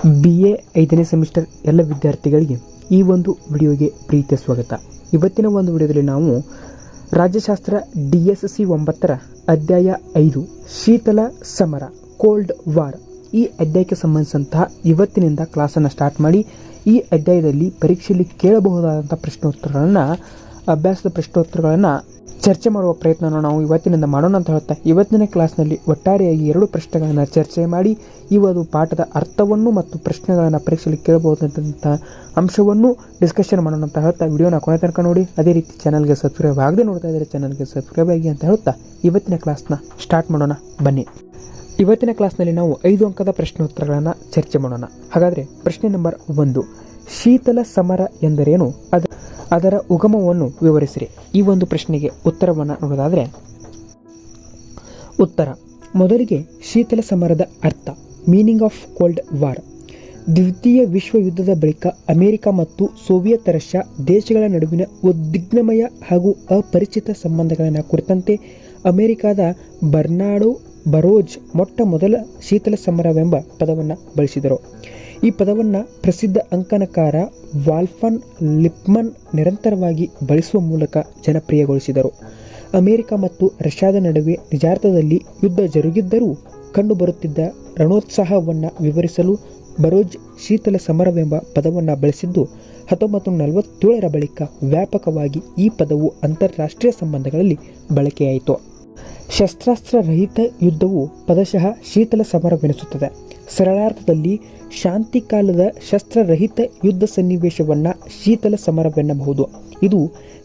BA 5ನೇ semester ಎಲ್ಲ ವಿದ್ಯಾರ್ಥಿಗಳಿಗೆ ಈ ಒಂದು ವಿಡಿಯೋಗೆ ಪ್ರೀತಿಯ ಸ್ವಾಗತ. ಇವತ್ತಿನ ಒಂದು ವಿಡಿಯೋದಲ್ಲಿ ನಾವು ರಾಜ್ಯಶಾಸ್ತ್ರ DSC 9ರ ಅಧ್ಯಾಯ 5 ಶೀತಲ ಸಮರ ಕೋಲ್ಡ್ ವಾರ್ ಈ ಅಧ್ಯಾಯಕ್ಕೆ ಸಂಬಂಧಿಸಿದಂತಹ ಇವತ್ತಿನಿಂದ ಕ್ಲಾಸನ್ನು ಸ್ಟಾರ್ಟ್ ಮಾಡಿ ಈ ಅಧ್ಯಾಯದಲ್ಲಿ ಪರೀಕ್ಷೆಯಲ್ಲಿ ಕೇಳಬಹುದಾದಂಥ ಪ್ರಶ್ನೋತ್ತರಗಳನ್ನು ಅಭ್ಯಾಸದ ಪ್ರಶ್ನೋತ್ತರಗಳನ್ನು ಚರ್ಚೆ ಮಾಡುವ ಪ್ರಯತ್ನವನ್ನು ನಾವು ಇವತ್ತಿನಿಂದ ಮಾಡೋಣ ಅಂತ ಹೇಳ್ತಾ ಇವತ್ತಿನ ಕ್ಲಾಸ್ನಲ್ಲಿ ಒಟ್ಟಾರೆಯಾಗಿ 2 ಪ್ರಶ್ನೆಗಳನ್ನು ಚರ್ಚೆ ಮಾಡಿ ಈ ಒಂದು ಪಾಠದ ಅರ್ಥವನ್ನು ಮತ್ತು ಪ್ರಶ್ನೆಗಳನ್ನು ಪರೀಕ್ಷೆಯಲ್ಲಿ ಕೇಳಬಹುದಂಥ ಅಂಶವನ್ನು ಡಿಸ್ಕಷನ್ ಮಾಡೋಣ ಅಂತ ಹೇಳ್ತಾ ವಿಡಿಯೋನ ಕೊನೆ ತನಕ ನೋಡಿ. ಅದೇ ರೀತಿ ಚಾನಲ್ಗೆ ಸಬ್ಸ್ಕ್ರೈಬ್ ಆಗದೆ ನೋಡ್ತಾ ಇದ್ದರೆ ಚಾನಲ್ಗೆ ಸಬ್ಸ್ಕ್ರೈಬ್ ಆಗಿ ಅಂತ ಹೇಳ್ತಾ ಇವತ್ತಿನ ಕ್ಲಾಸ್ನ ಸ್ಟಾರ್ಟ್ ಮಾಡೋಣ ಬನ್ನಿ. ಇವತ್ತಿನ ಕ್ಲಾಸ್ನಲ್ಲಿ ನಾವು 5 ಅಂಕದ ಪ್ರಶ್ನೋತ್ತರಗಳನ್ನು ಚರ್ಚೆ ಮಾಡೋಣ. ಹಾಗಾದರೆ ಪ್ರಶ್ನೆ ನಂಬರ್ 1, ಶೀತಲ ಸಮರ ಎಂದರೇನು, ಅದರ ಉಗಮವನ್ನು ವಿವರಿಸಿರಿ. ಈ ಒಂದು ಪ್ರಶ್ನೆಗೆ ಉತ್ತರವನ್ನು ನೋಡೋದಾದರೆ, ಉತ್ತರ ಮೊದಲಿಗೆ ಶೀತಲ ಸಮರದ ಅರ್ಥ, ಮೀನಿಂಗ್ ಆಫ್ ಕೋಲ್ಡ್ ವಾರ್. ದ್ವಿತೀಯ ವಿಶ್ವ ಯುದ್ಧದ ಬಳಿಕ ಅಮೆರಿಕ ಮತ್ತು ಸೋವಿಯತ್ ರಷ್ಯಾ ದೇಶಗಳ ನಡುವಿನ ಉದ್ವಿಗ್ನಮಯ ಹಾಗೂ ಅಪರಿಚಿತ ಸಂಬಂಧಗಳನ್ನು ಕುರಿತಂತೆ ಅಮೆರಿಕದ ಬರ್ನಾರ್ಡೋ ಬರೋಜ್ ಮೊಟ್ಟ ಮೊದಲ ಶೀತಲ ಸಮರವೆಂಬ ಪದವನ್ನು ಬಳಸಿದರು. ಈ ಪದವನ್ನು ಪ್ರಸಿದ್ಧ ಅಂಕಣಕಾರ ವಾಲ್ಫನ್ ಲಿಪ್ಮನ್ ನಿರಂತರವಾಗಿ ಬಳಸುವ ಮೂಲಕ ಜನಪ್ರಿಯಗೊಳಿಸಿದರು. ಅಮೆರಿಕ ಮತ್ತು ರಷ್ಯಾದ ನಡುವೆ ನಿಜಾರ್ಥದಲ್ಲಿ ಯುದ್ಧ ಜರುಗಿದ್ದರೂ ಕಂಡುಬರುತ್ತಿದ್ದ ರಣೋತ್ಸಾಹವನ್ನು ವಿವರಿಸಲು ಬರೋಜ್ ಶೀತಲ ಸಮರವೆಂಬ ಪದವನ್ನು ಬಳಸಿದ್ದು 1947ರ ಬಳಿಕ ವ್ಯಾಪಕವಾಗಿ ಈ ಪದವು ಅಂತಾರಾಷ್ಟ್ರೀಯ ಸಂಬಂಧಗಳಲ್ಲಿ ಬಳಕೆಯಾಯಿತು. ಶಸ್ತ್ರಾಸ್ತ್ರ ರಹಿತ ಯುದ್ಧವು ಪದಶಃ ಶೀತಲ ಸಮರವೆನಿಸುತ್ತದೆ. ಸರಳಾರ್ಥದಲ್ಲಿ ಶಾಂತಿ ಕಾಲದ ಶಸ್ತ್ರರಹಿತ ಯುದ್ಧ ಸನ್ನಿವೇಶವನ್ನು ಶೀತಲ ಸಮರವೆನ್ನಬಹುದು. ಇದು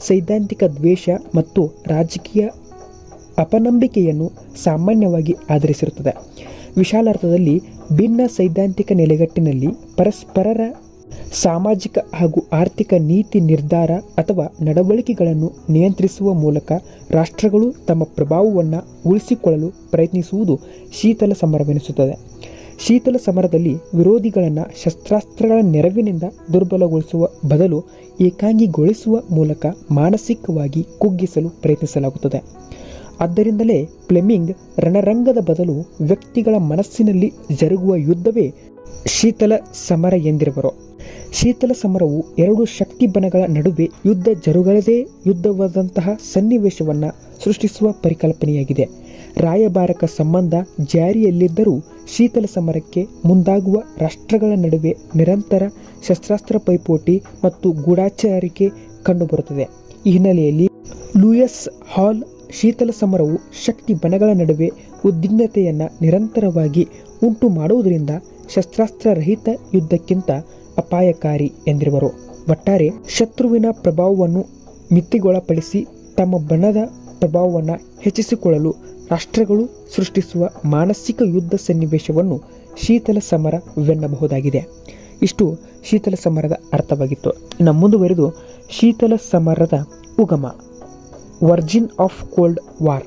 ಸೈದ್ಧಾಂತಿಕ ದ್ವೇಷ ಮತ್ತು ರಾಜಕೀಯ ಅಪನಂಬಿಕೆಯನ್ನು ಸಾಮಾನ್ಯವಾಗಿ ಆಧರಿಸಿರುತ್ತದೆ. ವಿಶಾಲಾರ್ಥದಲ್ಲಿ ಭಿನ್ನ ಸೈದ್ಧಾಂತಿಕ ನೆಲೆಗಟ್ಟಿನಲ್ಲಿ ಪರಸ್ಪರರ ಸಾಮಾಜಿಕ ಹಾಗೂ ಆರ್ಥಿಕ ನೀತಿ ನಿರ್ಧಾರ ಅಥವಾ ನಡವಳಿಕೆಗಳನ್ನು ನಿಯಂತ್ರಿಸುವ ಮೂಲಕ ರಾಷ್ಟ್ರಗಳು ತಮ್ಮ ಪ್ರಭಾವವನ್ನು ಉಳಿಸಿಕೊಳ್ಳಲು ಪ್ರಯತ್ನಿಸುವುದು ಶೀತಲ ಸಮರವೆನಿಸುತ್ತದೆ. ಶೀತಲ ಸಮರದಲ್ಲಿ ವಿರೋಧಿಗಳನ್ನು ಶಸ್ತ್ರಾಸ್ತ್ರಗಳ ನೆರವಿನಿಂದ ದುರ್ಬಲಗೊಳಿಸುವ ಬದಲು ಏಕಾಂಗಿಗೊಳಿಸುವ ಮೂಲಕ ಮಾನಸಿಕವಾಗಿ ಕುಗ್ಗಿಸಲು ಪ್ರಯತ್ನಿಸಲಾಗುತ್ತದೆ. ಆದ್ದರಿಂದಲೇ ಫ್ಲೆಮಿಂಗ್ ರಣರಂಗದ ಬದಲು ವ್ಯಕ್ತಿಗಳ ಮನಸ್ಸಿನಲ್ಲಿ ಜರುಗುವ ಯುದ್ಧವೇ ಶೀತಲ ಸಮರ ಎಂದಿರುವರು. ಶೀತಲ ಸಮರವು 2 ಶಕ್ತಿ ಬಣಗಳ ನಡುವೆ ಯುದ್ಧ ಜರುಗದೇ ಯುದ್ಧವಾದಂತಹ ಸನ್ನಿವೇಶವನ್ನು ಸೃಷ್ಟಿಸುವ ಪರಿಕಲ್ಪನೆಯಾಗಿದೆ. ರಾಯಭಾರಕ ಸಂಬಂಧ ಜಾರಿಯಲ್ಲಿದ್ದರೂ ಶೀತಲ ಸಮರಕ್ಕೆ ಮುಂದಾಗುವ ರಾಷ್ಟ್ರಗಳ ನಡುವೆ ನಿರಂತರ ಶಸ್ತ್ರಾಸ್ತ್ರ ಪೈಪೋಟಿ ಮತ್ತು ಗೂಢಾಚಾರಿಕೆ ಕಂಡುಬರುತ್ತದೆ. ಈ ಹಿನ್ನೆಲೆಯಲ್ಲಿ ಲೂಯಿಸ್ ಹಾಲ್ ಶೀತಲ ಸಮರವು ಶಕ್ತಿ ಬಣಗಳ ನಡುವೆ ಉದ್ವಿಗ್ನತೆಯನ್ನು ನಿರಂತರವಾಗಿ ಉಂಟು ಮಾಡುವುದರಿಂದ ಶಸ್ತ್ರಾಸ್ತ್ರ ರಹಿತ ಯುದ್ಧಕ್ಕಿಂತ ಅಪಾಯಕಾರಿ ಎಂದಿರುವರು. ಒಟ್ಟಾರೆ ಶತ್ರುವಿನ ಪ್ರಭಾವವನ್ನು ಮಿತಿಗೊಳಪಡಿಸಿ ತಮ್ಮ ಬಣದ ಪ್ರಭಾವವನ್ನು ಹೆಚ್ಚಿಸಿಕೊಳ್ಳಲು ರಾಷ್ಟ್ರಗಳು ಸೃಷ್ಟಿಸುವ ಮಾನಸಿಕ ಯುದ್ಧ ಸನ್ನಿವೇಶವನ್ನು ಶೀತಲ ಸಮರವೆನ್ನಬಹುದಾಗಿದೆ. ಇಷ್ಟು ಶೀತಲ ಸಮರದ ಅರ್ಥವಾಗಿತ್ತು. ಇನ್ನು ಮುಂದುವರೆದು ಶೀತಲ ಸಮರದ ಉಗಮ, ಒರಿಜಿನ್ ಆಫ್ ಕೋಲ್ಡ್ ವಾರ್.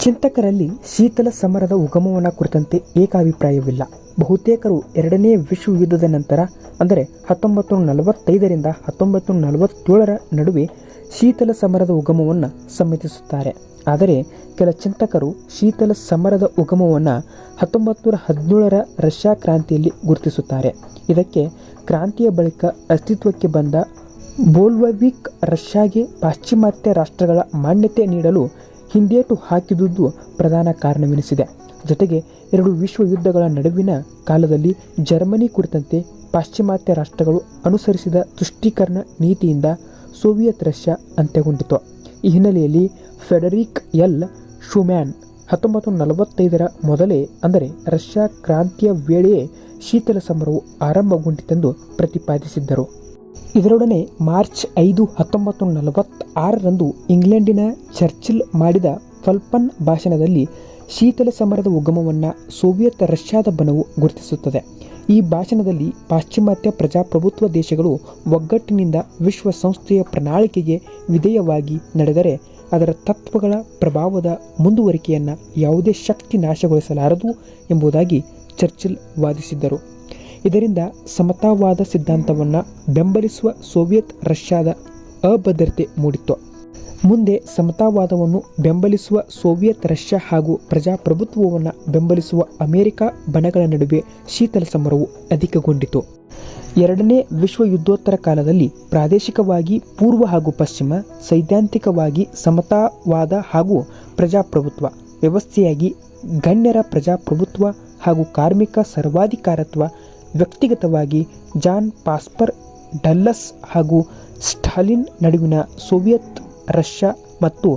ಚಿಂತಕರಲ್ಲಿ ಶೀತಲ ಸಮರದ ಉಗಮವನ್ನು ಕುರಿತಂತೆ ಏಕಾಭಿಪ್ರಾಯವಿಲ್ಲ. ಬಹುತೇಕರು 2ನೇ ವಿಶ್ವ ಯುದ್ಧದ ನಂತರ ಅಂದರೆ 1945ರಿಂದ 1947ರ ನಡುವೆ ಶೀತಲ ಸಮರದ ಉಗಮವನ್ನು ಸಮ್ಮತಿಸುತ್ತಾರೆ. ಆದರೆ ಕೆಲ ಚಿಂತಕರು ಶೀತಲ ಸಮರದ ಉಗಮವನ್ನು 1917ರ ರಷ್ಯಾ ಕ್ರಾಂತಿಯಲ್ಲಿ ಗುರುತಿಸುತ್ತಾರೆ. ಇದಕ್ಕೆ ಕ್ರಾಂತಿಯ ಬಳಿಕ ಅಸ್ತಿತ್ವಕ್ಕೆ ಬಂದ ಬೋಲ್ಶೆವಿಕ್ ರಷ್ಯಾಗೆ ಪಾಶ್ಚಿಮಾತ್ಯ ರಾಷ್ಟ್ರಗಳ ಮಾನ್ಯತೆ ನೀಡಲು ಹಿಂದೇಟು ಹಾಕಿದುದು ಪ್ರಧಾನ ಕಾರಣವೆನಿಸಿದೆ. ಜೊತೆಗೆ 2 ವಿಶ್ವ ಯುದ್ಧಗಳ ನಡುವಿನ ಕಾಲದಲ್ಲಿ ಜರ್ಮನಿ ಕುರಿತಂತೆ ಪಾಶ್ಚಿಮಾತ್ಯ ರಾಷ್ಟ್ರಗಳು ಅನುಸರಿಸಿದ ತುಷ್ಟೀಕರಣ ನೀತಿಯಿಂದ ಸೋವಿಯತ್ ರಷ್ಯಾ ಅಂತ್ಯಗೊಂಡಿತು. ಈ ಹಿನ್ನೆಲೆಯಲ್ಲಿ ಫೆಡರಿಕ್ ಎಲ್ ಶುಮ್ಯಾನ್ 1945ರ ಮೊದಲೇ ಅಂದರೆ ರಷ್ಯಾ ಕ್ರಾಂತಿಯ ವೇಳೆಯೇ ಶೀತಲ ಸಮರವು ಆರಂಭಗೊಂಡಿತೆಂದು ಪ್ರತಿಪಾದಿಸಿದ್ದರು. ಇದರೊಡನೆ ಮಾರ್ಚ್ 5, 1946ರಂದು ಇಂಗ್ಲೆಂಡಿನ ಚರ್ಚಿಲ್ ಮಾಡಿದ ಫಲ್ಪನ್ ಭಾಷಣದಲ್ಲಿ ಶೀತಲ ಸಮರದ ಉಗಮವನ್ನು ಸೋವಿಯತ್ ರಷ್ಯಾದ ಬಣವು ಗುರುತಿಸುತ್ತದೆ. ಈ ಭಾಷಣದಲ್ಲಿ ಪಾಶ್ಚಿಮಾತ್ಯ ಪ್ರಜಾಪ್ರಭುತ್ವ ದೇಶಗಳು ಒಗ್ಗಟ್ಟಿನಿಂದ ವಿಶ್ವಸಂಸ್ಥೆಯ ಪ್ರಣಾಳಿಕೆಗೆ ವಿಧೇಯವಾಗಿ ನಡೆದರೆ ಅದರ ತತ್ವಗಳ ಪ್ರಭಾವದ ಮುಂದುವರಿಕೆಯನ್ನು ಯಾವುದೇ ಶಕ್ತಿ ನಾಶಗೊಳಿಸಲಾರದು ಎಂಬುದಾಗಿ ಚರ್ಚಿಲ್ ವಾದಿಸಿದ್ದರು. ಇದರಿಂದ ಸಮತಾವಾದ ಸಿದ್ಧಾಂತವನ್ನು ಬೆಂಬಲಿಸುವ ಸೋವಿಯತ್ ರಷ್ಯಾದ ಅಭದ್ರತೆ ಮೂಡಿತ್ತು. ಮುಂದೆ ಸಮತಾವಾದವನ್ನು ಬೆಂಬಲಿಸುವ ಸೋವಿಯತ್ ರಷ್ಯಾ ಹಾಗೂ ಪ್ರಜಾಪ್ರಭುತ್ವವನ್ನು ಬೆಂಬಲಿಸುವ ಅಮೆರಿಕ ಬಣಗಳ ನಡುವೆ ಶೀತಲ ಸಮರವು ಅಧಿಕಗೊಂಡಿತು. ಎರಡನೇ ವಿಶ್ವ ಯುದ್ಧೋತ್ತರ ಕಾಲದಲ್ಲಿ ಪ್ರಾದೇಶಿಕವಾಗಿ ಪೂರ್ವ ಹಾಗೂ ಪಶ್ಚಿಮ, ಸೈದ್ಧಾಂತಿಕವಾಗಿ ಸಮತಾವಾದ ಹಾಗೂ ಪ್ರಜಾಪ್ರಭುತ್ವ ವ್ಯವಸ್ಥೆಯಾಗಿ ಗಣ್ಯರ ಪ್ರಜಾಪ್ರಭುತ್ವ ಹಾಗೂ ಕಾರ್ಮಿಕ ಸರ್ವಾಧಿಕಾರತ್ವ, ವ್ಯಕ್ತಿಗತವಾಗಿ ಜಾನ್ ಪಾಸ್ಪರ್ ಡಲ್ಲಸ್ ಹಾಗೂ ಸ್ಟಾಲಿನ್ ನಡುವಿನ ಸೋವಿಯತ್ ರಷ್ಯಾ ಮತ್ತು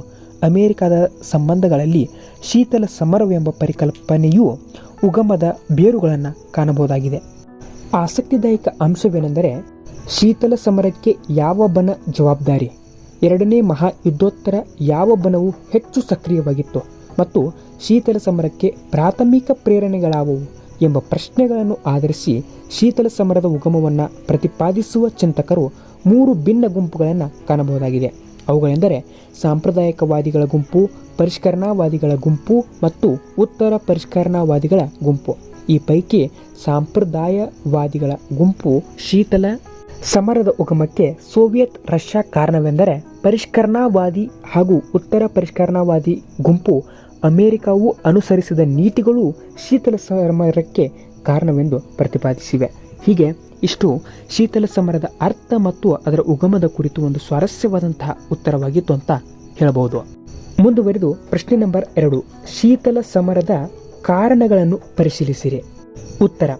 ಅಮೆರಿಕದ ಸಂಬಂಧಗಳಲ್ಲಿ ಶೀತಲ ಸಮರವೆಂಬ ಪರಿಕಲ್ಪನೆಯು ಉಗಮದ ಬೇರುಗಳನ್ನು ಕಾಣಬಹುದಾಗಿದೆ. ಆಸಕ್ತಿದಾಯಕ ಅಂಶವೇನೆಂದರೆ ಶೀತಲ ಸಮರಕ್ಕೆ ಯಾವ ಬಣ ಜವಾಬ್ದಾರಿ, ಎರಡನೇ ಮಹಾಯುದ್ಧೋತ್ತರ ಯಾವ ಬಣವು ಹೆಚ್ಚು ಸಕ್ರಿಯವಾಗಿತ್ತು ಮತ್ತು ಶೀತಲ ಸಮರಕ್ಕೆ ಪ್ರಾಥಮಿಕ ಪ್ರೇರಣೆಗಳಾವುವು ಎಂಬ ಪ್ರಶ್ನೆಗಳನ್ನು ಆಧರಿಸಿ ಶೀತಲ ಸಮರದ ಉಗಮವನ್ನು ಪ್ರತಿಪಾದಿಸುವ ಚಿಂತಕರು 3 ಭಿನ್ನ ಗುಂಪುಗಳನ್ನು ಕಾಣಬಹುದಾಗಿದೆ. ಅವುಗಳೆಂದರೆ ಸಾಂಪ್ರದಾಯಿಕವಾದಿಗಳ ಗುಂಪು, ಪರಿಷ್ಕರಣಾವಾದಿಗಳ ಗುಂಪು ಮತ್ತು ಉತ್ತರ ಪರಿಷ್ಕರಣಾವಾದಿಗಳ ಗುಂಪು. ಈ ಪೈಕಿ ಸಾಂಪ್ರದಾಯವಾದಿಗಳ ಗುಂಪು ಶೀತಲ ಸಮರದ ಉಗಮಕ್ಕೆ ಸೋವಿಯತ್ ರಷ್ಯಾ ಕಾರಣವೆಂದರೆ, ಪರಿಷ್ಕರಣಾವಾದಿ ಹಾಗೂ ಉತ್ತರ ಪರಿಷ್ಕರಣಾವಾದಿ ಗುಂಪು ಅಮೆರಿಕವು ಅನುಸರಿಸಿದ ನೀತಿಗಳು ಶೀತಲ ಸಮರಕ್ಕೆ ಕಾರಣವೆಂದು ಪ್ರತಿಪಾದಿಸಿವೆ. ಹೀಗೆ ಇಷ್ಟು ಶೀತಲ ಸಮರದ ಅರ್ಥ ಮತ್ತು ಅದರ ಉಗಮದ ಕುರಿತು ಒಂದು ಸ್ವಾರಸ್ಯವಾದಂತಹ ಉತ್ತರವಾಗಿತ್ತು ಅಂತ ಹೇಳಬಹುದು. ಮುಂದುವರಿದು ಪ್ರಶ್ನೆ ನಂಬರ್ 2, ಶೀತಲ ಸಮರದ ಕಾರಣಗಳನ್ನು ಪರಿಶೀಲಿಸಿರಿ. ಉತ್ತರ: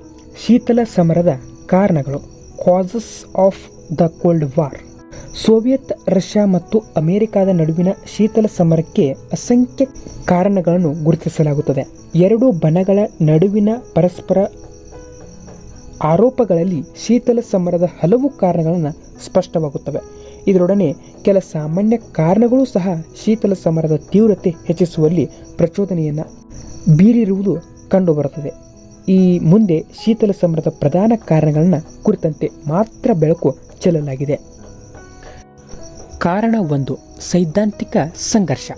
ಶೀತಲ ಸಮರದ ಕಾರಣಗಳು. Causes of the cold war. Soviet Russia ಮತ್ತು ಅಮೆರಿಕದ ನಡುವಿನ ಶೀತಲ ಸಮರಕ್ಕೆ ಅಸಂಖ್ಯ ಕಾರಣಗಳನ್ನು ಗುರುತಿಸಲಾಗುತ್ತದೆ. ಎರಡು ಬಣಗಳ ನಡುವಿನ ಪರಸ್ಪರ ಆರೋಪಗಳಲ್ಲಿ ಶೀತಲ ಸಮರದ ಹಲವು ಕಾರಣಗಳನ್ನು ಸ್ಪಷ್ಟವಾಗುತ್ತವೆ. ಇದರೊಡನೆ ಕೆಲ ಸಾಮಾನ್ಯ ಕಾರಣಗಳು ಸಹ ಶೀತಲ ಸಮರದ ತೀವ್ರತೆ ಹೆಚ್ಚಿಸುವಲ್ಲಿ ಪ್ರಚೋದನೆಯನ್ನು ಬೀರಿರುವುದು ಕಂಡುಬರುತ್ತದೆ. ಈ ಮುಂದೆ ಶೀತಲ ಸಮರದ ಪ್ರಧಾನ ಕಾರಣಗಳನ್ನು ಕುರಿತಂತೆ ಮಾತ್ರ ಬೆಳಕು ಚೆಲ್ಲಲಾಗಿದೆ. ಕಾರಣ 1, ಸೈದ್ಧಾಂತಿಕ ಸಂಘರ್ಷ.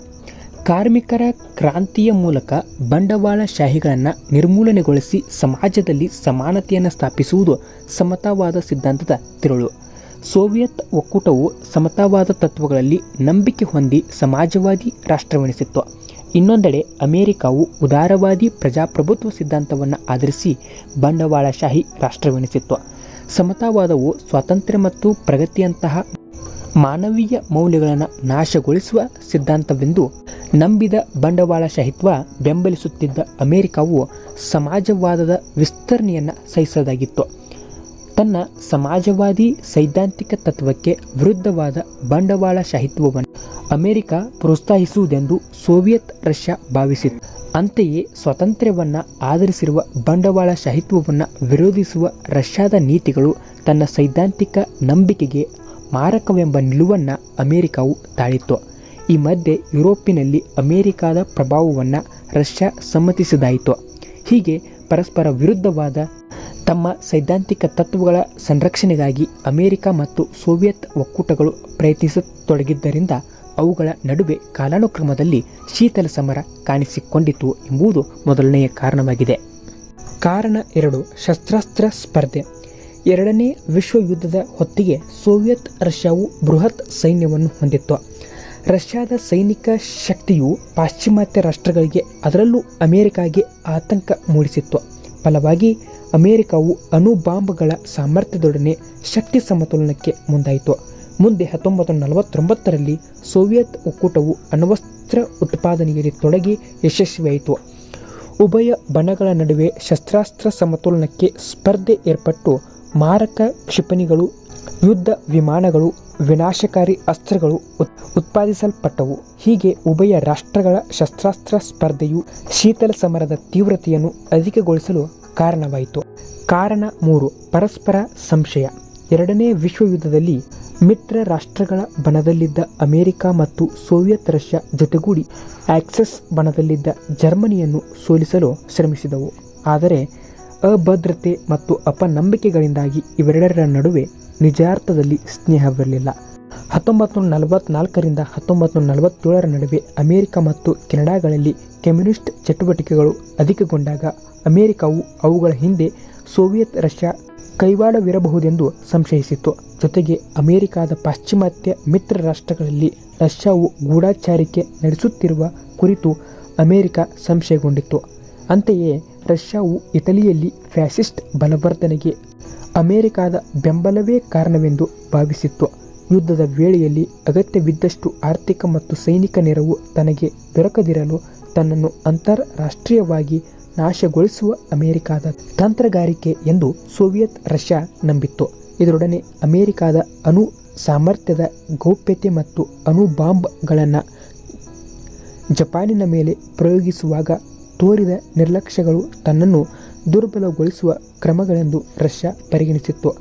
ಕಾರ್ಮಿಕರ ಕ್ರಾಂತಿಯ ಮೂಲಕ ಬಂಡವಾಳಶಾಹಿಗಳನ್ನು ನಿರ್ಮೂಲನೆಗೊಳಿಸಿ ಸಮಾಜದಲ್ಲಿ ಸಮಾನತೆಯನ್ನು ಸ್ಥಾಪಿಸುವುದು ಸಮತಾವಾದ ಸಿದ್ಧಾಂತದ ತಿರುಳು. ಸೋವಿಯತ್ ಒಕ್ಕೂಟವು ಸಮತಾವಾದ ತತ್ವಗಳಲ್ಲಿ ನಂಬಿಕೆ ಹೊಂದಿ ಸಮಾಜವಾದಿ ರಾಷ್ಟ್ರವೆನಿಸಿತ್ತು. ಇನ್ನೊಂದೆಡೆ ಅಮೆರಿಕವು ಉದಾರವಾದಿ ಪ್ರಜಾಪ್ರಭುತ್ವ ಸಿದ್ಧಾಂತವನ್ನು ಆಧರಿಸಿ ಬಂಡವಾಳಶಾಹಿ ರಾಷ್ಟ್ರವೆನಿಸಿತ್ತು. ಸಮತಾವಾದವು ಸ್ವಾತಂತ್ರ್ಯ ಮತ್ತು ಪ್ರಗತಿಯಂತಹ ಮಾನವೀಯ ಮೌಲ್ಯಗಳನ್ನು ನಾಶಗೊಳಿಸುವ ಸಿದ್ಧಾಂತವೆಂದು ನಂಬಿದ ಬಂಡವಾಳಶಾಹಿತ್ವ ಬೆಂಬಲಿಸುತ್ತಿದ್ದ ಅಮೆರಿಕವು ಸಮಾಜವಾದದ ವಿಸ್ತರಣೆಯನ್ನು ಸಹಿಸದಾಗಿತ್ತು. ತನ್ನ ಸಮಾಜವಾದಿ ಸೈದ್ಧಾಂತಿಕ ತತ್ವಕ್ಕೆ ವಿರುದ್ಧವಾದ ಬಂಡವಾಳಶಾಹಿತ್ವವನ್ನು ಅಮೆರಿಕ ಪ್ರೋತ್ಸಾಹಿಸುವುದೆಂದು ಸೋವಿಯತ್ ರಷ್ಯಾ ಭಾವಿಸಿತು. ಅಂತೆಯೇ ಸ್ವಾತಂತ್ರ್ಯವನ್ನು ಆಧರಿಸಿರುವ ಬಂಡವಾಳಶಾಹಿತ್ವವನ್ನು ವಿರೋಧಿಸುವ ರಷ್ಯಾದ ನೀತಿಗಳು ತನ್ನ ಸೈದ್ಧಾಂತಿಕ ನಂಬಿಕೆಗೆ ಮಾರಕವೆಂಬ ನಿಲುವನ್ನು ಅಮೆರಿಕವು ತಾಳಿತ್ತು. ಈ ಮಧ್ಯೆ ಯುರೋಪಿನಲ್ಲಿ ಅಮೆರಿಕದ ಪ್ರಭಾವವನ್ನು ರಷ್ಯಾ ಸಮ್ಮತಿಸಿದಾಯಿತು. ಹೀಗೆ ಪರಸ್ಪರ ವಿರುದ್ಧವಾದ ತಮ್ಮ ಸೈದ್ಧಾಂತಿಕ ತತ್ವಗಳ ಸಂರಕ್ಷಣೆಗಾಗಿ ಅಮೆರಿಕ ಮತ್ತು ಸೋವಿಯತ್ ಒಕ್ಕೂಟಗಳು ಪ್ರಯತ್ನಿಸತೊಡಗಿದ್ದರಿಂದ ಅವುಗಳ ನಡುವೆ ಕಾಲಾನುಕ್ರಮದಲ್ಲಿ ಶೀತಲ ಸಮರ ಕಾಣಿಸಿಕೊಂಡಿತು ಎಂಬುದು ಮೊದಲನೆಯ ಕಾರಣವಾಗಿದೆ. ಕಾರಣ 2, ಶಸ್ತ್ರಾಸ್ತ್ರ ಸ್ಪರ್ಧೆ. ಎರಡನೇ ವಿಶ್ವ ಯುದ್ಧದ ಹೊತ್ತಿಗೆ ಸೋವಿಯತ್ ರಷ್ಯಾವು ಬೃಹತ್ ಸೈನ್ಯವನ್ನು ಹೊಂದಿತ್ತು. ರಷ್ಯಾದ ಸೈನಿಕ ಶಕ್ತಿಯು ಪಾಶ್ಚಿಮಾತ್ಯ ರಾಷ್ಟ್ರಗಳಿಗೆ, ಅದರಲ್ಲೂ ಅಮೆರಿಕಾಗೆ ಆತಂಕ ಮೂಡಿಸಿತ್ತು. ಫಲವಾಗಿ ಅಮೆರಿಕವು ಅಣುಬಾಂಬ್ಗಳ ಸಾಮರ್ಥ್ಯದೊಡನೆ ಶಕ್ತಿ ಸಮತೋಲನಕ್ಕೆ ಮುಂದಾಯಿತು. ಮುಂದೆ 1949ರಲ್ಲಿ ಸೋವಿಯತ್ ಒಕ್ಕೂಟವು ಅಣ್ವಸ್ತ್ರ ಉತ್ಪಾದನೆಯಲ್ಲಿ ತೊಡಗಿ ಯಶಸ್ವಿಯಾಯಿತು. ಉಭಯ ಬಣಗಳ ನಡುವೆ ಶಸ್ತ್ರಾಸ್ತ್ರ ಸಮತೋಲನಕ್ಕೆ ಸ್ಪರ್ಧೆ ಏರ್ಪಟ್ಟು ಮಾರಕ ಕ್ಷಿಪಣಿಗಳು, ಯುದ್ಧ ವಿಮಾನಗಳು, ವಿನಾಶಕಾರಿ ಅಸ್ತ್ರಗಳು ಉತ್ಪಾದಿಸಲ್ಪಟ್ಟವು. ಹೀಗೆ ಉಭಯ ರಾಷ್ಟ್ರಗಳ ಶಸ್ತ್ರಾಸ್ತ್ರ ಸ್ಪರ್ಧೆಯು ಶೀತಲ ಸಮರದ ತೀವ್ರತೆಯನ್ನು ಅಧಿಕಗೊಳಿಸಲು ಕಾರಣವಾಯಿತು. ಕಾರಣ 3, ಪರಸ್ಪರ ಸಂಶಯ. ಎರಡನೇ ವಿಶ್ವಯುದ್ಧದಲ್ಲಿ ಮಿತ್ರ ರಾಷ್ಟ್ರಗಳ ಬಣದಲ್ಲಿದ್ದ ಅಮೆರಿಕ ಮತ್ತು ಸೋವಿಯತ್ ರಷ್ಯಾ ಜೊತೆಗೂಡಿ ಆಕ್ಸಸ್ ಬಣದಲ್ಲಿದ್ದ ಜರ್ಮನಿಯನ್ನು ಸೋಲಿಸಲು ಶ್ರಮಿಸಿದವು. ಆದರೆ ಅಭದ್ರತೆ ಮತ್ತು ಅಪನಂಬಿಕೆಗಳಿಂದಾಗಿ ಇವೆರಡರ ನಡುವೆ ನಿಜಾರ್ಥದಲ್ಲಿ ಸ್ನೇಹವಿರಲಿಲ್ಲ. 1944ರಿಂದ 1947ರ ನಡುವೆ ಅಮೆರಿಕ ಮತ್ತು ಕೆನಡಾಗಳಲ್ಲಿ ಕಮ್ಯುನಿಸ್ಟ್ ಚಟುವಟಿಕೆಗಳು ಅಧಿಕಗೊಂಡಾಗ ಅಮೆರಿಕವು ಅವುಗಳ ಹಿಂದೆ ಸೋವಿಯತ್ ರಷ್ಯಾ ಕೈವಾಡವಿರಬಹುದೆಂದು ಸಂಶಯಿಸಿತು. ಜೊತೆಗೆ ಅಮೆರಿಕಾದ ಪಾಶ್ಚಿಮಾತ್ಯ ಮಿತ್ರ ರಾಷ್ಟ್ರಗಳಲ್ಲಿ ರಷ್ಯಾವು ಗೂಢಚಾರಿಕೆ ನಡೆಸುತ್ತಿರುವ ಕುರಿತು ಅಮೆರಿಕ ಸಂಶಯಗೊಂಡಿತ್ತು. ಅಂತೆಯೇ ರಷ್ಯಾವು ಇಟಲಿಯಲ್ಲಿ ಫ್ಯಾಸಿಸ್ಟ್ ಬಲವರ್ಧನೆಗೆ ಅಮೆರಿಕಾದ ಬೆಂಬಲವೇ ಕಾರಣವೆಂದು ಭಾವಿಸಿತ್ತು. ಯುದ್ಧದ ವೇಳೆಯಲ್ಲಿ ಅಗತ್ಯವಿದ್ದಷ್ಟು ಆರ್ಥಿಕ ಮತ್ತು ಸೈನಿಕ ನೆರವು ತನಗೆ ದೊರಕದಿರಲು ತನ್ನನ್ನು ಅಂತಾರಾಷ್ಟ್ರೀಯವಾಗಿ ನಾಶಗೊಳಿಸುವ ಅಮೆರಿಕಾದ ತಂತ್ರಗಾರಿಕೆ ಎಂದು ಸೋವಿಯತ್ ರಷ್ಯಾ ನಂಬಿತ್ತು. ಇದರೊಡನೆ ಅಮೆರಿಕಾದ ಅಣು ಸಾಮರ್ಥ್ಯದ ಗೌಪ್ಯತೆ ಮತ್ತು ಅಣು ಬಾಂಬ್ಗಳನ್ನು ಜಪಾನಿನ ಮೇಲೆ ಪ್ರಯೋಗಿಸುವಾಗ ತೋರಿದ ನಿರ್ಲಕ್ಷ್ಯಗಳು ತನ್ನನ್ನು ದುರ್ಬಲಗೊಳಿಸುವ ಕ್ರಮಗಳೆಂದು ರಷ್ಯಾ ಪರಿಗಣಿಸಿತ್ತು.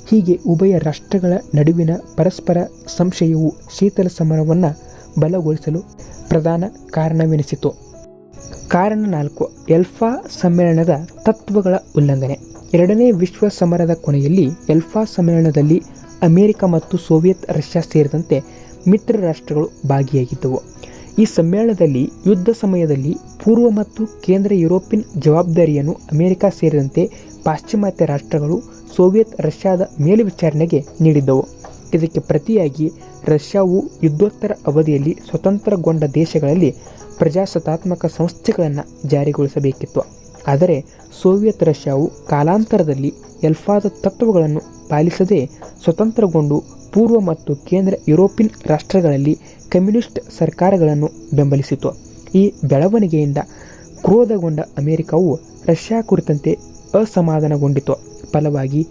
ಹೀಗೆ ಉಭಯ ರಾಷ್ಟ್ರಗಳ ನಡುವಿನ ಪರಸ್ಪರ ಸಂಶಯವು ಶೀತಲ ಸಮರವನ್ನು ಬಲಗೊಳಿಸಲು ಪ್ರಧಾನ ಕಾರಣವೆನಿಸಿತು. ಕಾರಣ 4. ಎಲ್ಫಾ ಸಮ್ಮೇಳನದ ತತ್ವಗಳ ಉಲ್ಲಂಘನೆ. ಎರಡನೇ ವಿಶ್ವ ಸಮರದ ಕೊನೆಯಲ್ಲಿ ಎಲ್ಫಾ ಸಮ್ಮೇಳನದಲ್ಲಿ ಅಮೆರಿಕ ಮತ್ತು ಸೋವಿಯತ್ ರಷ್ಯಾ ಸೇರಿದಂತೆ ಮಿತ್ರ ರಾಷ್ಟ್ರಗಳು ಭಾಗಿಯಾಗಿದ್ದವು. ಈ ಸಮ್ಮೇಳನದಲ್ಲಿ ಯುದ್ಧ ಸಮಯದಲ್ಲಿ ಪೂರ್ವ ಮತ್ತು ಕೇಂದ್ರ ಯುರೋಪಿಯನ್ ಜವಾಬ್ದಾರಿಯನ್ನು ಅಮೆರಿಕ ಸೇರಿದಂತೆ ಪಾಶ್ಚಿಮಾತ್ಯ ರಾಷ್ಟ್ರಗಳು ಸೋವಿಯತ್ ರಷ್ಯಾದ ಮೇಲ್ವಿಚಾರಣೆಗೆ ನೀಡಿದ್ದವು. ಇದಕ್ಕೆ ಪ್ರತಿಯಾಗಿ ರಷ್ಯಾವು ಯುದ್ಧೋತ್ತರ ಅವಧಿಯಲ್ಲಿ ಸ್ವತಂತ್ರಗೊಂಡ ದೇಶಗಳಲ್ಲಿ ಪ್ರಜಾಸತ್ತಾತ್ಮಕ ಸಂಸ್ಥೆಗಳನ್ನು ಜಾರಿಗೊಳಿಸಬೇಕಿತ್ತು. ಆದರೆ ಸೋವಿಯತ್ ರಷ್ಯಾವು ಕಾಲಾಂತರದಲ್ಲಿ ಎಲ್ಫಾದ ತತ್ವಗಳನ್ನು ಪಾಲಿಸದೆ ಸ್ವತಂತ್ರಗೊಂಡು ಪೂರ್ವ ಮತ್ತು ಕೇಂದ್ರ ಯುರೋಪಿಯನ್ ರಾಷ್ಟ್ರಗಳಲ್ಲಿ ಕಮ್ಯುನಿಸ್ಟ್ ಸರ್ಕಾರಗಳನ್ನು ಬೆಂಬಲಿಸಿತು. ಈ ಬೆಳವಣಿಗೆಯಿಂದ ಕ್ರೋಧಗೊಂಡ ಅಮೆರಿಕವು ರಷ್ಯಾ ಕುರಿತಂತೆ ಅಸಮಾಧಾನಗೊಂಡಿತು. ಫಲವಾಗಿ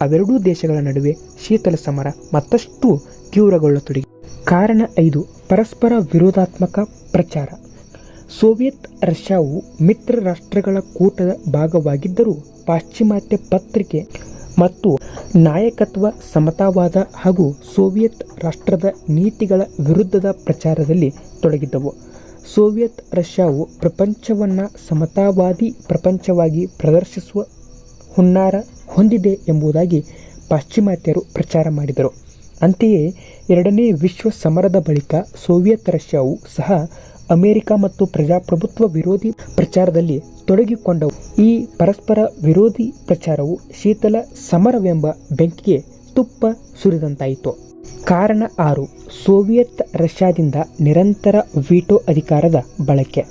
ಅವೆರಡೂ ದೇಶಗಳ ನಡುವೆ ಶೀತಲ ಸಮರ ಮತ್ತಷ್ಟು ತೀವ್ರಗೊಳ್ಳತೊಡಗಿ. ಕಾರಣ 5. ಪರಸ್ಪರ ವಿರೋಧಾತ್ಮಕ ಪ್ರಚಾರ. ಸೋವಿಯತ್ ರಷ್ಯಾವು ಮಿತ್ರ ರಾಷ್ಟ್ರಗಳ ಕೂಟದ ಭಾಗವಾಗಿದ್ದರೂ ಪಾಶ್ಚಿಮಾತ್ಯ ಪತ್ರಿಕೆ ಮತ್ತು ನಾಯಕತ್ವ ಸಮತಾವಾದ ಹಾಗೂ ಸೋವಿಯತ್ ರಾಷ್ಟ್ರದ ನೀತಿಗಳ ವಿರುದ್ಧದ ಪ್ರಚಾರದಲ್ಲಿ ತೊಡಗಿದ್ದವು. ಸೋವಿಯತ್ ರಷ್ಯಾವು ಪ್ರಪಂಚವನ್ನು ಸಮತಾವಾದಿ ಪ್ರಪಂಚವಾಗಿ ಪ್ರದರ್ಶಿಸುವ ಹುನ್ನಾರ ಹೊಂದಿದೆ ಎಂಬುದಾಗಿ ಪಾಶ್ಚಿಮಾತ್ಯರು ಪ್ರಚಾರ ಮಾಡಿದರು. ಅಂತೆಯೇ ಎರಡನೇ ವಿಶ್ವ ಸಮರದ ಬಳಿಕ ಸೋವಿಯತ್ ರಷ್ಯಾವು ಸಹ ಅಮೆರಿಕ ಮತ್ತು ಪ್ರಜಾಪ್ರಭುತ್ವ ವಿರೋಧಿ ಪ್ರಚಾರದಲ್ಲಿ ತೊಡಗಿಕೊಂಡವು. ಈ ಪರಸ್ಪರ ವಿರೋಧಿ ಪ್ರಚಾರವು ಶೀತಲ ಸಮರವೆಂಬ ಬೆಂಕಿಗೆ ತುಪ್ಪ ಸುರಿದಂತಾಯಿತು. ಕಾರಣ 6. ಸೋವಿಯತ್ ರಷ್ಯಾದಿಂದ ನಿರಂತರ ವೀಟೋ ಅಧಿಕಾರದ ಬಳಕೆ.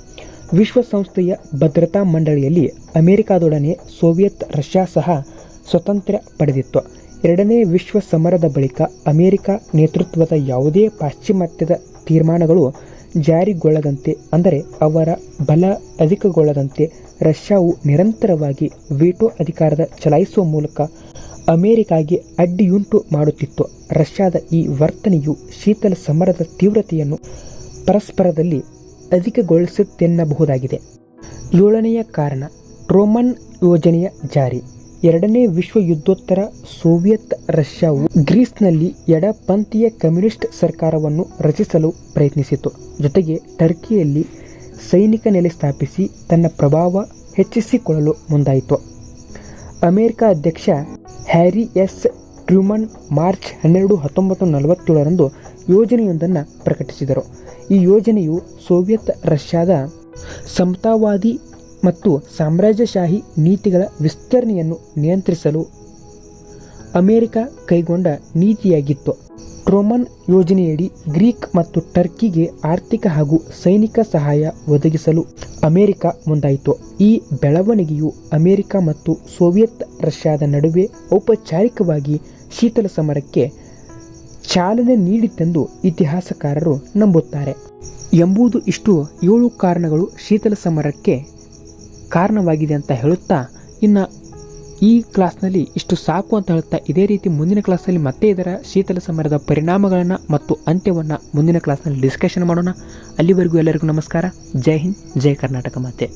ವಿಶ್ವಸಂಸ್ಥೆಯ ಭದ್ರತಾ ಮಂಡಳಿಯಲ್ಲಿ ಅಮೆರಿಕದೊಡನೆ ಸೋವಿಯತ್ ರಷ್ಯಾ ಸಹ ಸ್ವಾತಂತ್ರ್ಯ ಪಡೆದಿತ್ತು. ಎರಡನೇ ವಿಶ್ವ ಸಮರದ ಬಳಿಕ ಅಮೆರಿಕ ನೇತೃತ್ವದ ಯಾವುದೇ ಪಾಶ್ಚಿಮಾತ್ಯದ ತೀರ್ಮಾನಗಳು ಜಾರಿಗೊಳ್ಳದಂತೆ, ಅಂದರೆ ಅವರ ಬಲ ಅಧಿಕಗೊಳ್ಳದಂತೆ ರಷ್ಯಾವು ನಿರಂತರವಾಗಿ ವೀಟೋ ಅಧಿಕಾರದ ಚಲಾಯಿಸುವ ಮೂಲಕ ಅಮೆರಿಕಾಗೆ ಅಡ್ಡಿಯುಂಟು ಮಾಡುತ್ತಿತ್ತು. ರಷ್ಯಾದ ಈ ವರ್ತನೆಯು ಶೀತಲ ಸಮರದ ತೀವ್ರತೆಯನ್ನು ಪರಸ್ಪರದಲ್ಲಿ ಅಧಿಕಗೊಳಿಸುತ್ತೆನ್ನಬಹುದಾಗಿದೆ. 7ನೆಯ ಕಾರಣ ಟ್ರೂಮನ್ ಯೋಜನೆಯ ಜಾರಿ. ಎರಡನೇ ವಿಶ್ವ ಯುದ್ಧೋತ್ತರ ಸೋವಿಯತ್ ರಷ್ಯಾವು ಗ್ರೀಸ್ನಲ್ಲಿ ಎಡಪಂಥೀಯ ಕಮ್ಯುನಿಸ್ಟ್ ಸರ್ಕಾರವನ್ನು ರಚಿಸಲು ಪ್ರಯತ್ನಿಸಿತು. ಜೊತೆಗೆ ಟರ್ಕಿಯಲ್ಲಿ ಸೈನಿಕ ನೆಲೆ ಸ್ಥಾಪಿಸಿ ತನ್ನ ಪ್ರಭಾವ ಹೆಚ್ಚಿಸಿಕೊಳ್ಳಲು ಮುಂದಾಯಿತು. ಅಮೆರಿಕ ಅಧ್ಯಕ್ಷ ಹ್ಯಾರಿ ಎಸ್ ಟ್ರೂಮನ್ ಮಾರ್ಚ್ 12, 1947ರಂದು ಯೋಜನೆಯೊಂದನ್ನು ಪ್ರಕಟಿಸಿದರು. ಈ ಯೋಜನೆಯು ಸೋವಿಯತ್ ರಷ್ಯಾದ ಸಮತಾವಾದಿ ಮತ್ತು ಸಾಮ್ರಾಜ್ಯಶಾಹಿ ನೀತಿಗಳ ವಿಸ್ತರಣೆಯನ್ನು ನಿಯಂತ್ರಿಸಲು ಅಮೆರಿಕ ಕೈಗೊಂಡ ನೀತಿಯಾಗಿತ್ತು. ಟ್ರೂಮನ್ ಯೋಜನೆಯಡಿ ಗ್ರೀಕ್ ಮತ್ತು ಟರ್ಕಿಗೆ ಆರ್ಥಿಕ ಹಾಗೂ ಸೈನಿಕ ಸಹಾಯ ಒದಗಿಸಲು ಅಮೆರಿಕ ಮುಂದಾಯಿತು. ಈ ಬೆಳವಣಿಗೆಯು ಅಮೆರಿಕ ಮತ್ತು ಸೋವಿಯತ್ ರಷ್ಯಾದ ನಡುವೆ ಔಪಚಾರಿಕವಾಗಿ ಶೀತಲ ಸಮರಕ್ಕೆ ಚಾಲನೆ ನೀಡಿತೆಂದು ಇತಿಹಾಸಕಾರರು ನಂಬುತ್ತಾರೆ. ಎಂಬುದು ಇಷ್ಟು 7 ಕಾರಣಗಳು ಶೀತಲ ಸಮರಕ್ಕೆ ಕಾರಣವಾಗಿದೆ ಅಂತ ಹೇಳುತ್ತಾ, ಇನ್ನು ಈ ಕ್ಲಾಸ್ನಲ್ಲಿ ಇಷ್ಟು ಸಾಕು ಅಂತ ಹೇಳುತ್ತಾ, ಇದೇ ರೀತಿ ಮುಂದಿನ ಕ್ಲಾಸಲ್ಲಿ ಮತ್ತೆ ಇದರ ಶೀತಲ ಸಮರದ ಪರಿಣಾಮಗಳನ್ನು ಮತ್ತು ಅಂತ್ಯವನ್ನು ಮುಂದಿನ ಕ್ಲಾಸ್ನಲ್ಲಿ ಡಿಸ್ಕಷನ್ ಮಾಡೋಣ. ಅಲ್ಲಿವರೆಗೂ ಎಲ್ಲರಿಗೂ ನಮಸ್ಕಾರ. ಜೈ ಹಿಂದ್, ಜೈ ಕರ್ನಾಟಕ ಮಾತೆ.